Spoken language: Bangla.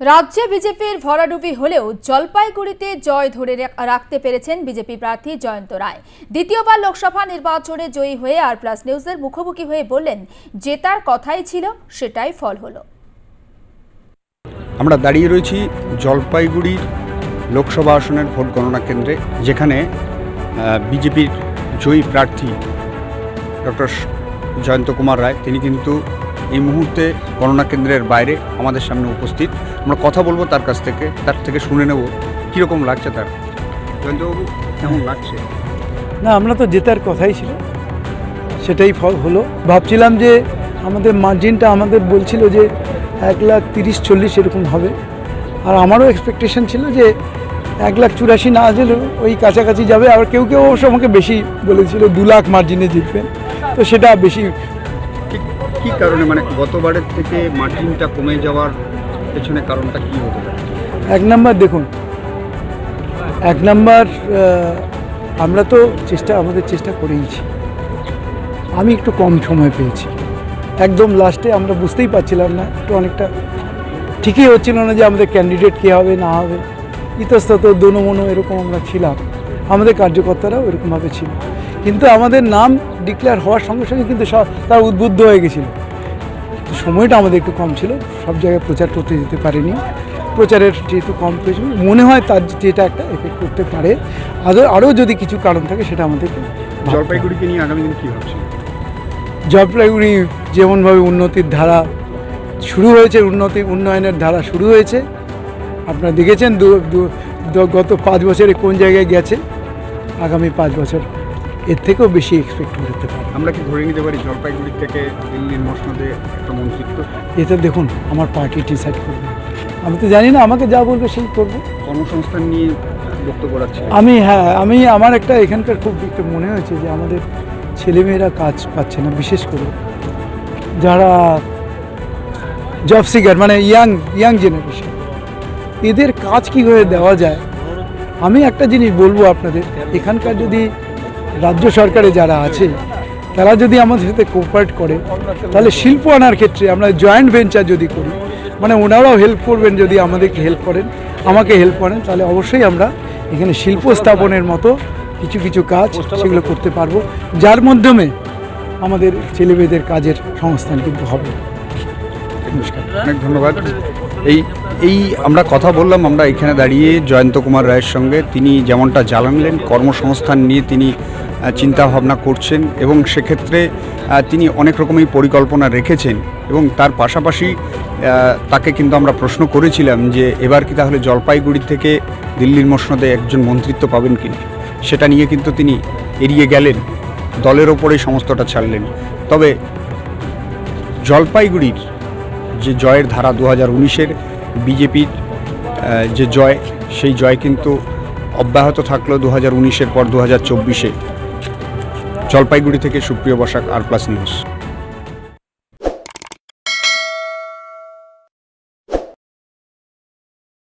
রাজ্যে বিজেপির ভরাডুবি হলেও জলপাইগুড়িতে জয় ধরে রাখতে পেরেছেন বিজেপি প্রার্থী জয়ন্ত রায়। দ্বিতীয়বার লোকসভা নির্বাচনে জয়ী হয়ে আর প্লাস নিউজের মুখোমুখি হয়ে বললেন, জেতার কথাই ছিল, সেটাই ফল হলো। আমরা দাঁড়িয়ে রয়েছি জলপাইগুড়ির লোকসভা আসনের ভোট গণনা কেন্দ্রে, যেখানে বিজেপির জয়ী প্রার্থী ডক্টর জয়ন্ত কুমার রায় তিনি কিন্তু এই মুহূর্তে গণনা কেন্দ্রের বাইরে আমাদের সামনে উপস্থিত। আমরা কথা বলবো তার কাছ থেকে, তার থেকে শুনে নেব কীরকম লাগছে তার। জয়ন্তবাবু, কেমন লাগছে? না, আমরা তো জেতার কথাই ছিল, সেটাই ফল হলো। ভাবছিলাম যে আমাদের মার্জিনটা আমাদের বলছিল যে 1,30,40 এরকম হবে, আর আমারও এক্সপেকটেশন ছিল যে 1,84,000 না গেলেও ওই কাছাকাছি যাবে। আর কেউ কেউ অবশ্য আমাকে বেশি বলেছিল 2 লাখ মার্জিনে জিতবেন, তো সেটা বেশি। কী কারণে, মানে গতবারের থেকে মার্জিনটা কমে যাওয়ার পেছনে কারণটা কী হতে পারে? এক নাম্বার দেখুন, আমরা তো আমাদের চেষ্টা করেইছি। আমি একটু কম সময় পেয়েছি, একদম লাস্টে আমরা বুঝতেই পারছিলাম না, একটু অনেকটা ঠিকই হচ্ছিল না যে আমাদের ক্যান্ডিডেট কে হবে না হবে, ইতস্তত দোনো এরকম আমরা ছিলাম। আমাদের কার্যকর্তারাও এরকমভাবে ছিল, কিন্তু আমাদের নাম ডিক্লেয়ার হওয়ার সঙ্গে সঙ্গে কিন্তু তারা উদ্বুদ্ধ হয়ে গেছিলো। সময়টা আমাদের একটু কম ছিল, সব জায়গায় প্রচার করতে যেতে পারিনি। প্রচারের যেহেতু কম পেয়েছিল, মনে হয় তার যেটা একটা এফেক্ট করতে পারে। আরও যদি কিছু কারণ থাকে সেটা আমাদেরকে। জলপাইগুড়িকে নিয়ে আগামী দিন কী ভাবছেন? জলপাইগুড়ি যেমনভাবে উন্নতির ধারা শুরু হয়েছে, উন্নয়নের ধারা শুরু হয়েছে, আপনারা দেখেছেন গত 5 বছরে কোন জায়গায় গেছে। আগামী 5 বছর এর থেকেও বেশি এক্সপেক্ট করতে পারি। আমরা কি ধরে নিতে পারি জলপাইগুড়ি থেকে দিল্লির মসনদে একটা মন্ত্রিত্ব? এটা দেখুন, আমার পার্টি ডিসাইড করবে, আমি তো জানি না, আমাকে যা বলবে সেই করবো। কর্মসংস্থান নিয়ে বক্তব্য রাখছি আমি আমার একটা এখানকার খুব একটা মনে হয়েছে যে আমাদের ছেলেমেয়েরা কাজ পাচ্ছে না, বিশেষ করে যারা জব সিকার, মানে ইয়াং জেনারেশন, এদের কাজ কীভাবে দেওয়া যায়। আমি একটা জিনিস বলবো আপনাদের, এখানকার যদি রাজ্য সরকারে যারা আছে তারা যদি আমাদের সাথে কোঅপারেট করে, তাহলে শিল্প আনার ক্ষেত্রে আমরা জয়েন্ট ভেঞ্চার যদি করি, মানে ওনারাও হেল্প করবেন, যদি আমাদেরকে হেল্প করেন, আমাকে হেল্প করেন, তাহলে অবশ্যই আমরা এখানে শিল্প স্থাপনের মতো কিছু কাজ সেগুলো করতে পারবো, যার মাধ্যমে আমাদের ছেলেমেয়েদের কাজের সংস্থান কিন্তু হবে। অনেক ধন্যবাদ। এই আমরা কথা বললাম আমরা এখানে দাঁড়িয়ে জয়ন্ত কুমার রায়ের সঙ্গে। তিনি যেমনটা জানালেন, কর্মসংস্থান নিয়ে তিনি চিন্তা ভাবনা করছেন এবং সেক্ষেত্রে তিনি অনেক রকমই পরিকল্পনা রেখেছেন। এবং তার পাশাপাশি তাকে কিন্তু আমরা প্রশ্ন করেছিলাম যে এবার কি তাহলে জলপাইগুড়ি থেকে দিল্লির মসনদে একজন মন্ত্রিত্ব পাবেন কিনা, সেটা নিয়ে কিন্তু তিনি এড়িয়ে গেলেন, দলের ওপরেই সমস্তটা ছাড়লেন। তবে জলপাইগুড়ির যে জয়ের ধারা 2019-এর বিজেপির যে জয়, সেই জয় কিন্তু অব্যাহত থাকলো 2019-এর পর 2024-এ। জলপাইগুড়ি থেকে সুপ্রিয় বসাক, আর প্লাস নিউজ।